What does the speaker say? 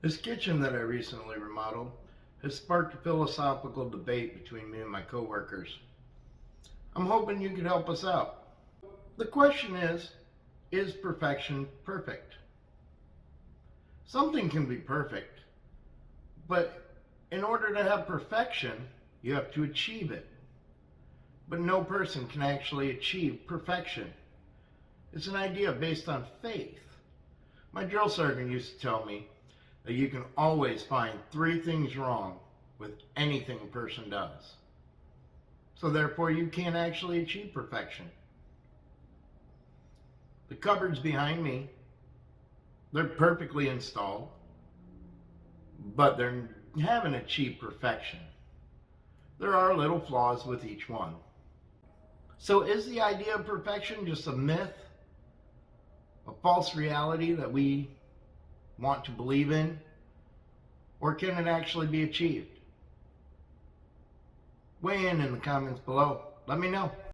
This kitchen that I recently remodeled has sparked a philosophical debate between me and my coworkers. I'm hoping you could help us out. The question is perfection perfect? Something can be perfect, but in order to have perfection, you have to achieve it. But no person can actually achieve perfection. It's an idea based on faith. My drill sergeant used to tell me that you can always find 3 things wrong with anything a person does. So therefore you can't actually achieve perfection. The cupboards behind me, they're perfectly installed, but they haven't achieved perfection. There are little flaws with each one. So is the idea of perfection just a myth, a false reality that we want to believe in, or can it actually be achieved? Weigh in the comments below. Let me know.